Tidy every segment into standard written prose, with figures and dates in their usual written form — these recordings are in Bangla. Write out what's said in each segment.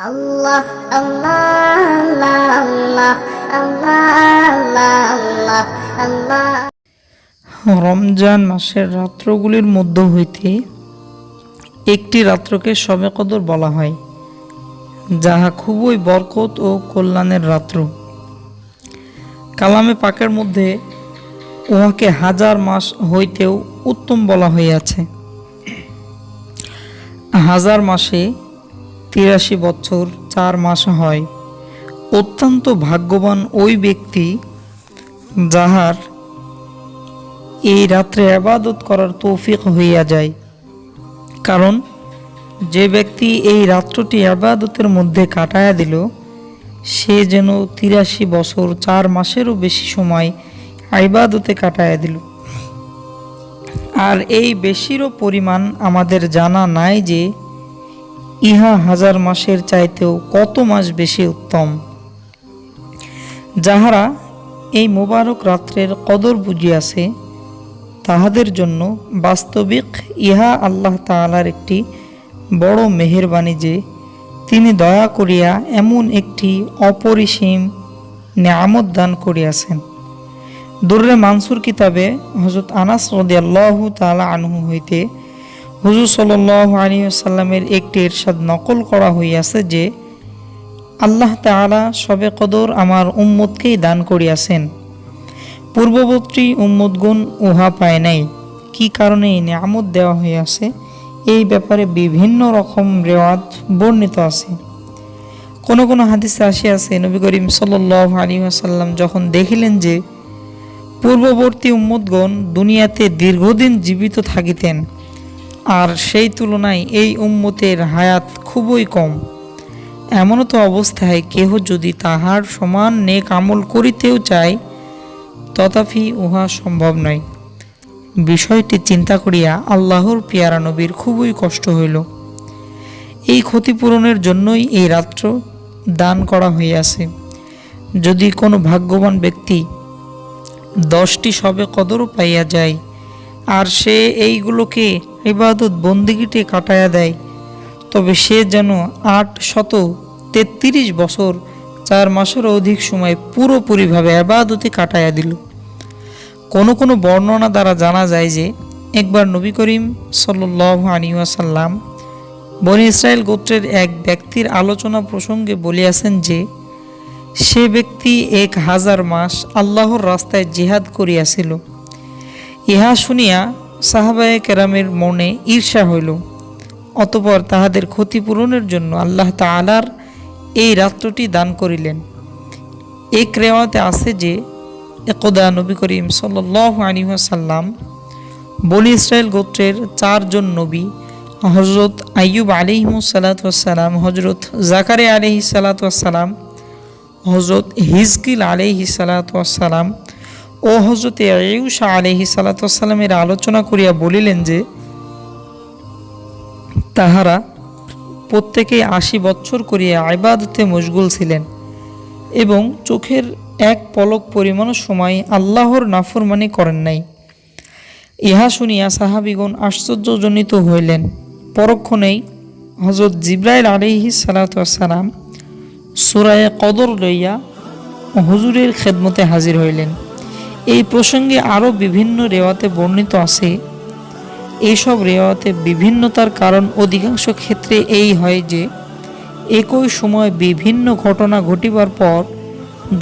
আল্লাহ আল্লাহ আল্লাহ আল্লাহ আল্লাহ আল্লাহ। রমজান মাসের রাত্রগুলির মধ্য হইতে একটি রাত্রকে শবে কদর বলা হয়, যাহা খুবই বরকত ও কল্যাণের রাত্র। কালামে পাকের মধ্যে উহাকে হাজার মাস হইতেও উত্তম বলা হইয়াছে। হাজার মাসে ৮৩ বছর ৪ মাস হয়। অত্যন্ত ভাগ্যবান ওই ব্যক্তি যাহার এই রাত্রে ইবাদত করার তৌফিক হইয়া যায়, কারণ যে ব্যক্তি এই রাত্রটি ইবাদতের মধ্যে কাটায়া দিল, সে যেন ৮৩ বছর ৪ মাসেরও বেশি সময় ইবাদতে কাটায়া দিল। আর এই বেশিরও পরিমাণ আমাদের জানা নাই যে ইহা হাজার মাসের চাইতেও কত মাস বেশি উত্তম। যাহারা এই মোবারক রাত্রের কদর বুঝিয়াছে, তাহাদের জন্য বাস্তবিক ইহা আল্লাহ তাআলার একটি বড় মেহেরবানি যে তিনি দয়া করিয়া এমন একটি অপরিসীম নেয়ামত দান করিয়াছেন। দুররে মানসুর কিতাবে হযরত আনাস রাদিয়াল্লাহু তাআলা আনহু হইতে হুজুর সাল্লাল্লাহু আলাইহি ওয়াসাল্লামের একটি ইরশাদ নকল করা হইয়াছে যে আল্লাহ তাআলা শবে কদর আমার উম্মতকেই দান করিয়াছেন, পূর্ববর্তী উম্মতগণ উহা পায় নাই। কি কারণে এই নিয়ামত দেওয়া হইয়াছে, এই ব্যাপারে বিভিন্ন রকম রেওয়াত বর্ণিত আছে। কোন কোন হাদিসে আসিয়াছে, নবী করিম সাল্লাল্লাহু আলাইহি ওয়াসাল্লাম যখন দেখিলেন যে পূর্ববর্তী উম্মতগণ দুনিয়াতে দীর্ঘদিন জীবিত থাকিতেন, আর সেই তুলনায় এই উম্মতের হায়াত খুবই কম, এমনতো অবস্থায় কেহ যদি তাহার সমান নেক আমল করিতেও চায়, তথাপি উহা সম্ভব নয়। বিষয়টি চিন্তা করিয়া আল্লাহর পিয়ারা নবীর খুবই কষ্ট হইল। এই ক্ষতিপূরণের জন্যই এই রাত্র দান করা হইয়াছে। যদি কোনো ভাগ্যবান ব্যক্তি 10টি শবে কদরও পাইয়া যায়, আর সে এইগুলোকে ইবাদত বন্দেগীতে কাটায়া দেয়, তবে সে যেন 833 বছর 4 মাসেরও অধিক সময় পুরোপুরিভাবে ইবাদতে কাটায়া দিল। কোনো কোনো বর্ণনা দ্বারা জানা যায় যে একবার নবী করিম সাল্লাল্লাহু আলাইহি ওয়াসাল্লাম বনী ইসরাইল গোত্রের এক ব্যক্তির আলোচনা প্রসঙ্গে বলিয়াছেন যে সে ব্যক্তি 1000 মাস আল্লাহর রাস্তায় জিহাদ করিয়াছিল। ইহা শুনিয়া সাহাবায়ে কেরামের মনে ঈর্ষা হইল। অতঃপর তাহাদের ক্ষতিপূরণের জন্য আল্লাহ তাআলার এই রাত্রটি দান করিলেন। এক রেওয়াতে আছে যে একদা নবী করিম সাল্লাল্লাহু আলাইহি ওয়াসাল্লাম বনী ইসরাইল গোত্রের 4 জন নবী, হযরত আইয়ুব আলাইহিস সালাতু ওয়াস সালাম, হযরত জাকারিয়া আলাইহিস সালাতু ওয়াস সালাম, হযরত হিজকিল আলাইহিস সালাতু ওয়াস সালাম ও হযরত ইউসা আলাইহিস সালাতু ওয়াস সালামের আলোচনা করিয়া বলিলেন যে তাহারা প্রত্যেকেই 80 বছর করিয়া ইবাদতে মশগুল ছিলেন এবং চোখের এক পলক পরিমাণ সময় আল্লাহর নাফরমানি করেন নাই। ইহা শুনিয়া সাহাবীগণ আশ্চর্যজনিত হইলেন। পরক্ষণেই হযরত জিবরাইল আলাইহিস সালাতু ওয়াস সালাম সূরা কদর লইয়া হুজুরের খেদমতে হাজির হইলেন। এই প্রসঙ্গে আরও বিভিন্ন রেওয়াতে বর্ণিত আছে। এইসব রেওয়াতে বিভিন্নতার কারণ অধিকাংশ ক্ষেত্রে এই হয় যে একই সময় বিভিন্ন ঘটনা ঘটিবার পর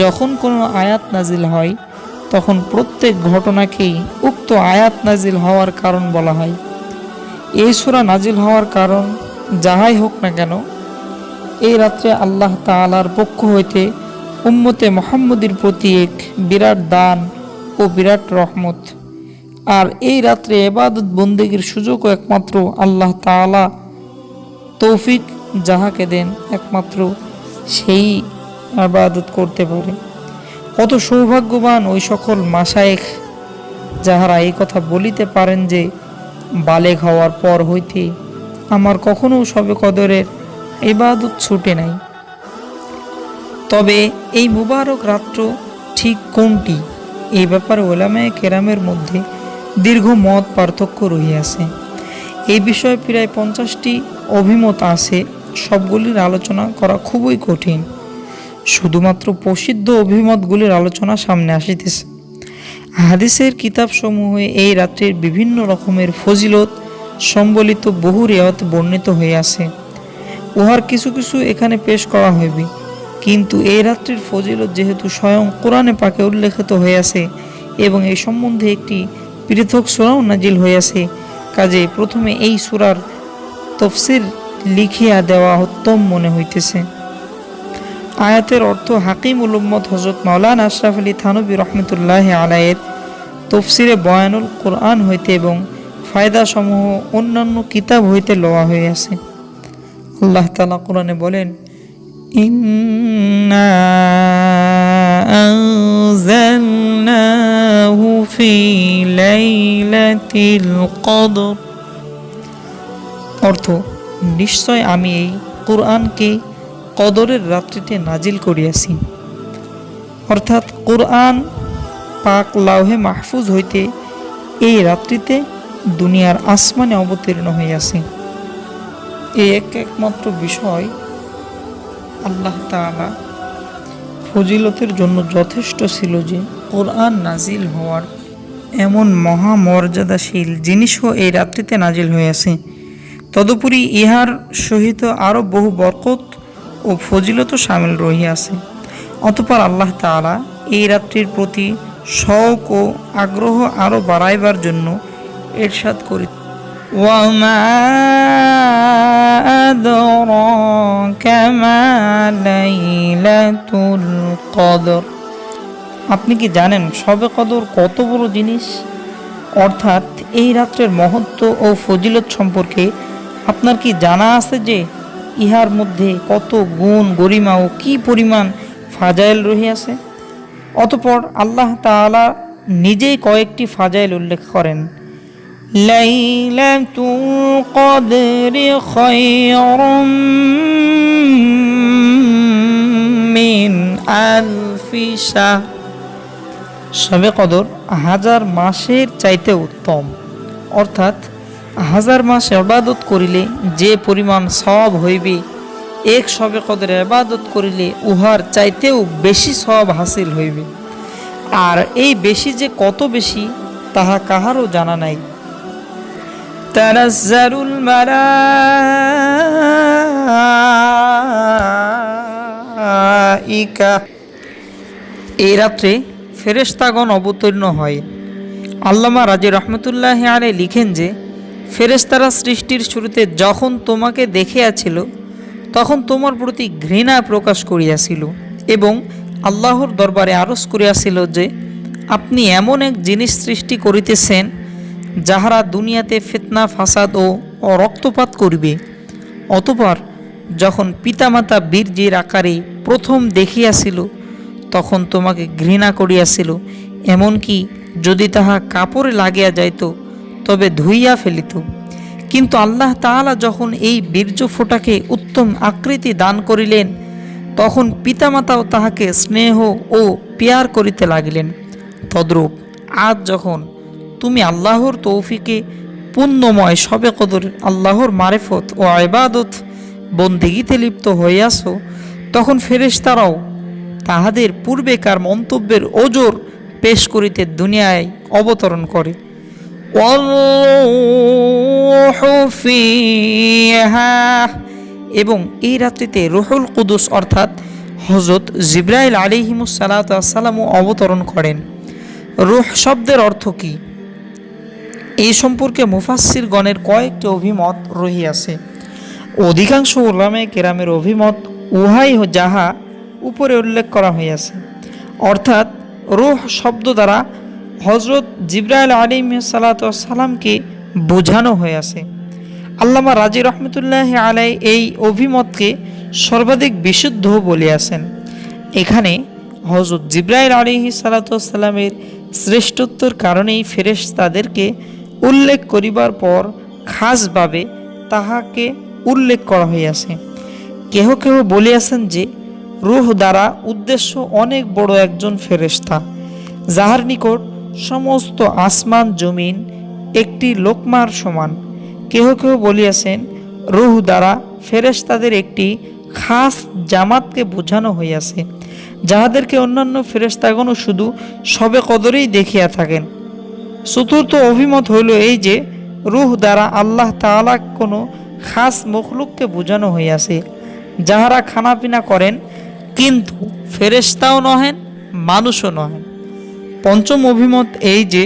যখন কোনো আয়াত নাজিল হয়, তখন প্রত্যেক ঘটনাকেই উক্ত আয়াত নাজিল হওয়ার কারণ বলা হয়। এই সূরা নাজিল হওয়ার কারণ যাহাই হোক না কেন, এই রাত্রে আল্লাহ তাআলার পক্ষ হইতে উম্মতে মুহাম্মদীর প্রতি এক বিরাট দান ও বিরাট রহমত। আর এই রাত্রে ইবাদত বন্দেগীর সুযোগও একমাত্র আল্লাহ তাআলা তৌফিক যাহাকে দেন, একমাত্র সেই ইবাদত করতে পারে। কত সৌভাগ্যবান ওই সকল মাশায়েখ যাহারা এই কথা বলিতে পারেন যে বালেগ হওয়ার পর হইতে আমার কখনো শবে কদরের ইবাদত ছুটে নাই। তবে এই মুবারক রাত্র ঠিক কোনটি, এই ব্যাপারে উলামায়ে কেরামের মধ্যে দীর্ঘ মত পার্থক্য রহিয়াছে। এই বিষয়ে প্রায় 50টি অভিমত আছে। সবগুলির আলোচনা করা খুবই কঠিন। শুধুমাত্র প্রসিদ্ধ অভিমতগুলির আলোচনা সামনে আসিতেছে। হাদিসের কিতাবসমূহে এই রাত্রির বিভিন্ন রকমের ফজিলত সম্বলিত বহু রিওয়ায়াত বর্ণিত হইয়াছে। উহার কিছু কিছু এখানে পেশ করা হইবে, কিন্তু এই রাত্রির ফজিলত যেহেতু স্বয়ং কোরআনে পাকে উল্লেখিত হইয়াছে এবং এই সম্বন্ধে একটি পৃথক সূরাও নাজিল হইয়াছে, কাজে প্রথমে এই সূরার তফসির লিখিয়া দেওয়া উত্তম মনে হইতেছে। আয়াতের অর্থ হাকিম উল উম্মত হযরত মাওলানা আশরাফ আলী থানভী রহমতুল্লাহ আলাইয়ের তফসিরে বয়ানুল কোরআন হইতে এবং ফায়দা সমূহ অন্যান্য কিতাব হইতে লওয়া হইয়াছে। আল্লাহ তাআলা কোরআনে বলেন, ইন্না আনজালনাহু ফি লাইলাতিল কদর। অর্থ, নিশ্চয় আমি এই কোরআনকে কদরের রাত্রিতে নাজিল করিয়াছি। অর্থাৎ কোরআন পাক লাউহে মাহফুজ হইতে এই রাত্রিতে দুনিয়ার আসমানে অবতীর্ণ হইয়াছে। এই একমাত্র বিষয় আল্লাহ তাআলা ফজিলতের জন্য যথেষ্ট ছিল যে কোরআন নাজিল হওয়ার এমন মহামর্যাদাশীল জিনিসও এই রাত্রিতে নাজিল হইয়াছে। তদুপরি ইহার সহিত আরও বহু বরকত ও ফজিলত শামিল রহিয়াছে। অতঃপর আল্লাহ তাআলা এই রাত্রির প্রতি শৌক ও আগ্রহ আরও বাড়াইবার জন্য ইরশাদ করি, ওয়ামা আদরাকা মা লাইলাতুল কদর। আপনি কি জানেন শবে কদর কত বড় জিনিস? অর্থাৎ এই রাত্রের মহত্ব ও ফজিলত সম্পর্কে আপনার কি জানা আছে যে ইহার মধ্যে কত গুণ, গরিমা ও কি পরিমাণ ফাজাইল রহিয়াছে? অতঃপর আল্লাহ তাআলা নিজেই কয়েকটি ফাজাইল উল্লেখ করেন। লাইলাতুল কদরি খায়রুম মিন আলফি শাহর। শবে কদর 1000 মাসের চাইতে উত্তম। অর্থাৎ 1000 মাস ইবাদত করিলে যে পরিমাণ সওয়াব হইবে, এক শবে কদর ইবাদত করিলে উহার চাইতেও বেশি সওয়াব হাসিল হইবে। আর এই বেশি যে কত বেশি তাহা কাহারও জানা নাই। তানাজ্জালুল মালাইকা। এই রাত্রে ফেরেশতাগণ অবতীর্ণ হয়। আল্লামা রাজি রহমতুল্লাহ আলাইহি লিখেন যে ফেরেশতারা সৃষ্টির শুরুতে যখন তোমাকে দেখিয়াছিল তখন তোমার প্রতি ঘৃণা প্রকাশ করিয়াছিল এবং আল্লাহর দরবারে আরজ করিয়াছিল যে আপনি এমন এক জিনিস সৃষ্টি করিতেছেন যাহারা দুনিয়াতে ফিতনা, ফাসাদ ও রক্তপাত করিবে। অতঃপর যখন পিতামাতা বীর্যের আকারে প্রথম দেখিয়াছিল তখন তোমাকে ঘৃণা করিয়াছিল, এমনকি যদি তাহা কাপড়ে লাগিয়া যাইত তবে ধুইয়া ফেলিত। কিন্তু আল্লাহ তাআলা যখন এই বীর্য ফোঁটাকে উত্তম আকৃতি দান করিলেন তখন পিতামাতাও তাহাকে স্নেহ ও পিয়ার করিতে লাগিলেন। তদ্রূপ আজ যখন তুমি আল্লাহর তৌফিকে পুণ্যময় শবে কদর আল্লাহর মারিফত ও ইবাদত বন্দেগীতে লিপ্ত হইয়াছ, তখন ফেরেশতারাও তাহাদের পূর্বেকার মন্তব্যের ওজর পেশ করিতে দুনিয়ায় অবতরণ করে। এবং এই রাত্রিতে রুহুল কুদুস অর্থাৎ হযরত জিবরাইল আলাইহিমুস সালাতু ওয়াস সালামও অবতরণ করেন। রূহ শব্দের অর্থ কি, এই সম্পর্কে মুফাসসিরগণের কয়েকটি অভিমত রহিয়াছে। অধিকাংশ উলামায়ে কেরামের অভিমত উহাই যাহা উপরে উল্লেখ করা হইয়াছে, অর্থাৎ রূহ শব্দ দ্বারা হযরত জিবরাইল আলাইহিস সালাতু ওয়াস সালামকে বোঝানো হইয়াছে। আল্লামা রাজি রহমতুল্লাহ আলাইহি এই অভিমতকে সর্বাধিক বিশুদ্ধ বলিয়াছেন। এখানে হযরত জিবরাইল আলাইহিস সালাতু ওয়াস সালামের শ্রেষ্ঠত্বের কারণেই ফেরেশতাদেরকে উল্লেখ করিবার পর খাসভাবে তাহাকে উল্লেখ করা হইয়াছে। কেহ কেহ বলিয়াছেন যে রূহ দ্বারা উদ্দেশ্য অনেক বড় একজন ফেরেশতা, যাহার নিকট সমস্ত আসমান জমিন একটি লোকমার সমান। কেহ কেহ বলিয়াছেন রূহ দ্বারা ফেরেশতাদের একটি খাস জামাতকে বোঝানো হইয়াছে, যাহাদেরকে অন্যান্য ফেরেশতাগণও শুধু সবে কদরেই দেখিয়া থাকেন। চতুর্থ অভিমত হইল এই যে রূহ দ্বারা আল্লাহ তাআলা কোনো খাস মখলুককে বোঝানো হইয়াছে, যাহারা খানাপিনা করেন কিন্তু ফেরেশতাও নহেন, মানুষও নহেন। পঞ্চম অভিমত এই যে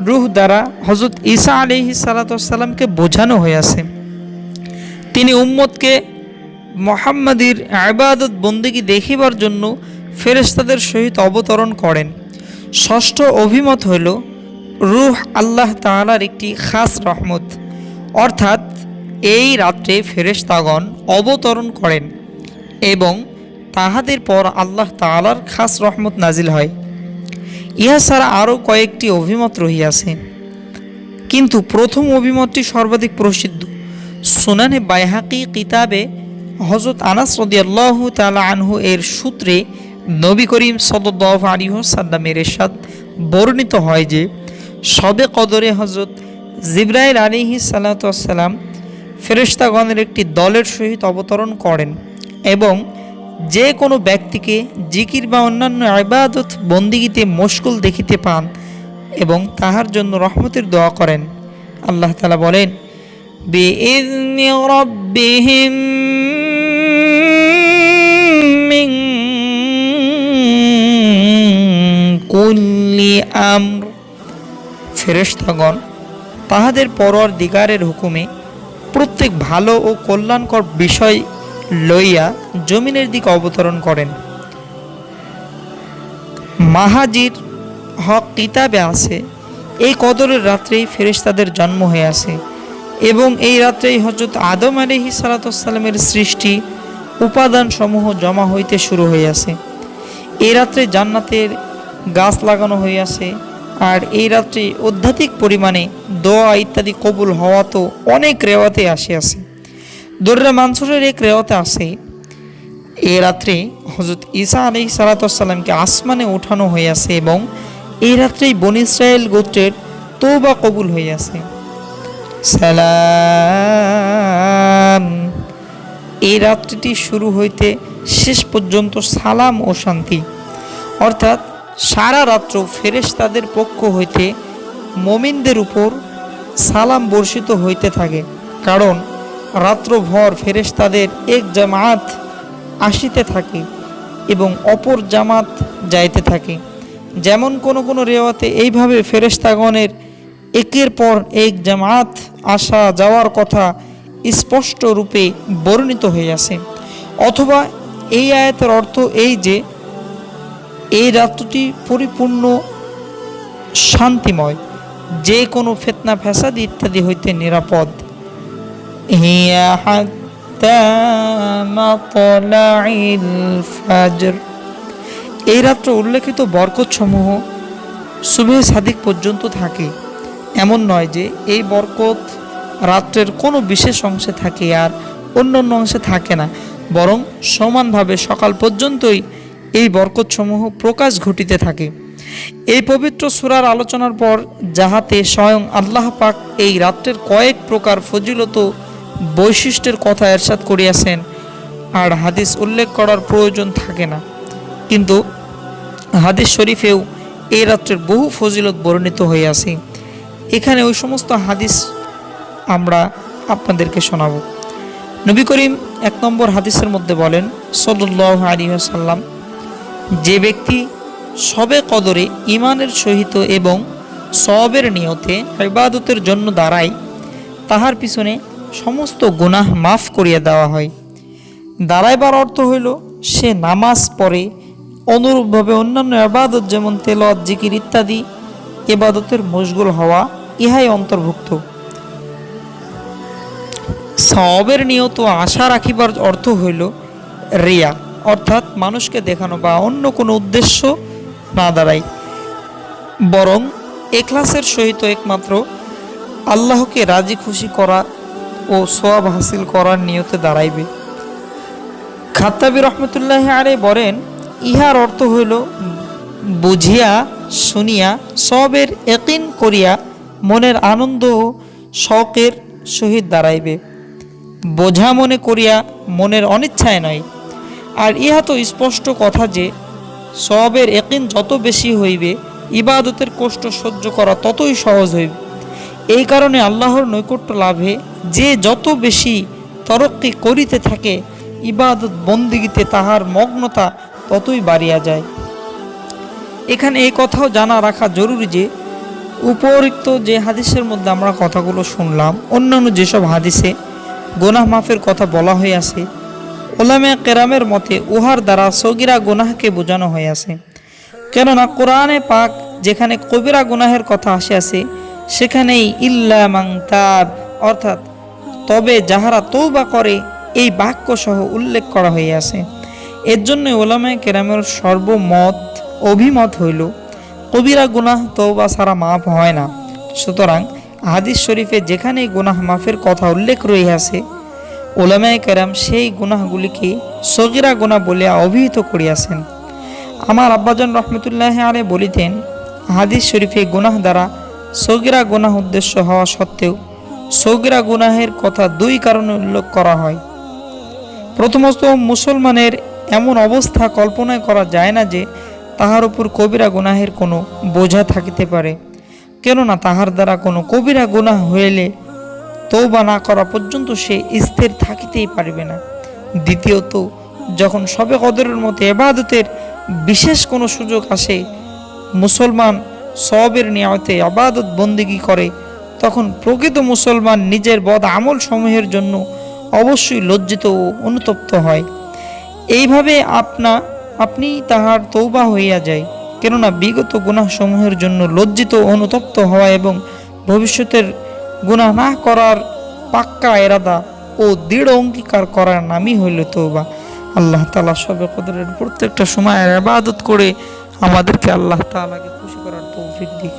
রূহ দ্বারা হযরত ঈসা আলাইহিস সালামকে বোঝানো হইয়াছে, তিনি উম্মতকে মুহাম্মাদীর ইবাদত বন্দেগী দেখিবার জন্য ফেরেশতাদের সহিত অবতরণ করেন। ষষ্ঠ অভিমত হইল রূহ আল্লাহ তাআলার একটি খাস রহমত, অর্থাৎ এই রাত্রে ফেরেশতাগণ অবতরণ করেন এবং তাহাদের পর আল্লাহ তাআলার খাস রহমত নাজিল হয়। ইহা ছাড়া আরও কয়েকটি অভিমত রহিয়াছে, কিন্তু প্রথম অভিমতটি সর্বাধিক প্রসিদ্ধ। সুনানে বাইহাকি কিতাবে হযরত আনাস রাদিয়াল্লাহু তাআলা আনহু এর সূত্রে নবী করিম সাল্লাল্লাহু আলাইহি ওয়াসাল্লামের ইরশাদ বর্ণিত হয় যে শবে কদরে হযরত জিবরাইল আলাইহিস সালাতু ওয়াসসালাম ফেরেশতাগণের একটি দলের সহিত অবতরণ করেন এবং যে কোনো ব্যক্তিকে জিকির বা অন্যান্য ইবাদত বন্দিগিতে মশগুল দেখিতে পান এবং তাহার জন্য রহমতের দোয়া করেন। আল্লাহ তাআলা বলেন, বিইذনি রাব্বিহিম মিন কুল্লি আমর। ফেরেশতাগণ তাহাদের পরওয়ারদিগারের হুকুমে প্রত্যেক ভালো ও কল্যাণকর বিষয় লইয়া জমিনের দিকে অবতরণ করেন। মাহাজির হক কিতাবে আছে, এই কদরের রাত্রেই ফেরেশতাদের জন্ম হইয়াছে এবং এই রাত্রেই হযরত আদম আলাইহিস সালামের সৃষ্টি উপাদান সমূহ জমা হইতে শুরু হইয়াছে। এই রাত্রে জান্নাতের গাছ লাগানো হইয়াছে, আর এই রাত্রে অত্যাধিক পরিমাণে দোয়া ইত্যাদি কবুল হওয়া তো অনেক রেওয়াতে আসিয়াছে। দুররা মানসুরের এক রেওয়াতে আছে, এই রাত্রে হযরত ঈসা আলাইহিস সালামকে আসমানে উঠানো হইয়াছে এবং এই রাত্রেই বনী ইসরাইল গোত্রের তওবা কবুল হইয়াছে। সালাম, এই রাত্রিটি শুরু হইতে শেষ পর্যন্ত সালাম ও শান্তি, অর্থাৎ সারা রাত্র ফেরেশতাদের পক্ষ হইতে মুমিনদের উপর সালাম বর্ষিত হইতে থাকে, কারণ রাত্রভর ফেরেশতাদের এক জামাত আসিতে থাকে এবং অপর জামাত যাইতে থাকে। যেমন কোন কোন রেওয়াতে এইভাবে ফেরেশতাগণের একের পর এক জামাত আসা যাওয়ার কথা স্পষ্ট রূপে বর্ণিত হইয়াছে। অথবা এই আয়াতের অর্থ এই যে এই রাত্রটি পরিপূর্ণ শান্তিময়, যে কোনো ফিতনা ফ্যাসাদ ইত্যাদি হইতে নিরাপদ। হিয়া হাত্তা মাতলাইল ফাজর, এই রাত্র উল্লেখিত বরকত সমূহ সুবহে সাদিক পর্যন্ত থাকে। এমন নয় যে এই বরকত রাত্রের কোনো বিশেষ অংশে থাকে আর অন্য অন্য অংশে থাকে না, বরং সমানভাবে সকাল পর্যন্তই এই বরকত সমূহ প্রকাশ ঘটিতে থাকে। এই পবিত্র সূরার আলোচনার পর যাহাতে স্বয়ং আল্লাহ পাক এই রাত্রের কয়েক প্রকার ফজিলত বৈশিষ্ট্যের কথা ইরশাদ করিয়াছেন, আর হাদিস উল্লেখ করার প্রয়োজন থাকে না, কিন্তু হাদিস শরীফেও এই রাত্রের বহু ফজিলত বর্ণিত হইয়াছে। এখানে ওই সমস্ত হাদিস আমরা আপনাদেরকে শোনাব। নবী করিম 1 নম্বর হাদিসের মধ্যে বলেন সাল্লাল্লাহু আলাইহি ওয়াসাল্লাম, যে ব্যক্তি শবে কদরে ঈমানের সহিত এবং সওয়াবের নিয়তে ইবাদতের জন্য দাঁড়ায়, তাহার পিছনে সমস্ত গুনাহ মাফ করিয়া দেওয়া হয়। দাঁড়াইবার অর্থ হইল সে নামাজ পড়ে, অনুরূপভাবে অন্যান্য ইবাদত যেমন তেলাওয়াত, জিকির ইত্যাদি ইবাদতের মশগুল হওয়া, ইহাই অন্তর্ভুক্ত। সওয়াবের নিয়ত আশা রাখিবার অর্থ হইল রিয়া, অর্থাৎ মানুষকে দেখানো বা অন্য কোনো উদ্দেশ্য না দাঁড়ায়, বরং ইখলাসের সহিত একমাত্র আল্লাহকে রাজি খুশি করা ও সওয়াব হাসিল করার নিয়তে দাঁড়াইবে। খাত্তাবী রহমতুল্লাহ আলাইহি বলেন, ইহার অর্থ হইল বুঝিয়া শুনিয়া সওয়াবের ইয়াকিন করিয়া মনের আনন্দ ও শৌকের সহিত দাঁড়াইবে। বোঝা মনে করিয়া মনের অনিচ্ছায় নয়। আর ইহা তো স্পষ্ট কথা যে সওয়াবের ইয়াকিন যত বেশি হইবে, ইবাদতের কষ্ট সহ্য করা ততই সহজ হইবে। এই কারণে আল্লাহর নৈকট্য লাভে যে যত বেশি তরক্কি করিতে থাকে, ইবাদত বন্দিগিতে তাহার মগ্নতা ততই বাড়িয়া যায়। এখানে এই কথাও জানা রাখা জরুরি যে উপরিক্ত যে হাদিসের মধ্যে আমরা কথাগুলো শুনলাম, অন্যান্য যেসব হাদিসে গুনাহ মাফের কথা বলা হইয়াছে, উলামায়ে কেরামের মতে উহার দ্বারা সগীরা গুনাহকে বোঝানো হইয়াছে। কেননা কোরআনে পাক যেখানে কবিরা গুনাহের কথা আসিয়াছে, সেখানেই ইল্লা মান তাব অর্থাৎ তবে যাহারা তওবা করে এই বাক্য সহ উল্লেখ করা হইয়াছে। এর জন্য উলামায়ে কেরামের সর্বমত অভিমত হইল কবিরা গুনাহ তওবা ছাড়া মাফ হয় না। সুতরাং হাদিস শরীফে যেখানেই গুনাহ মাফের কথা উল্লেখ রহিয়াছে, উলামায়ে কেরাম সেই গুনাহগুলিকে সগীরা গুনাহ বলিয়া অভিহিত করিয়াছেন। আমার আব্বাজান রহমতুল্লাহ আলাইহি বলিতেন, হাদিস শরীফে গুনাহ দ্বারা সগীরা গুনাহ উদ্দেশ্য হওয়া সত্ত্বেও সগীরা গুনাহের কথা দুই কারণে উল্লেখ করা হয়। প্রথমত, মুসলমানের এমন অবস্থা কল্পনা করা যায় না যে তাহার উপর কবিরা গুনাহের কোনো বোঝা থাকিতে পারে, কেননা তাহার দ্বারা কোনো কবিরা গুনাহ হইলে তওবা না করা পর্যন্ত সে স্থির থাকিতেই পারবে না। দ্বিতীয়ত, যখন শবে কদরের মতো ইবাদতের বিশেষ কোনো সুযোগ আসে, মুসলমান সওয়াবের নিয়তে ইবাদত বন্দেগী করে, তখন প্রকৃত মুসলমান নিজের বদ আমল সমূহের জন্য অবশ্যই লজ্জিত ও অনুতপ্ত হয়। এইভাবে আপনি তাহার তওবা হইয়া যায়। কেননা বিগত গুনাহ সমূহের জন্য লজ্জিত ও অনুতপ্ত হওয়া এবং ভবিষ্যতের গুনাহ না করার পাক্কা এরাদা ও দৃঢ় অঙ্গীকার করার নামই হইল তওবা। আল্লাহ তাআলা শবে কদরের প্রত্যেকটা সময় ইবাদত করে আমাদেরকে আল্লাহ তাআলাকে খুশি করার তৌফিক দিক।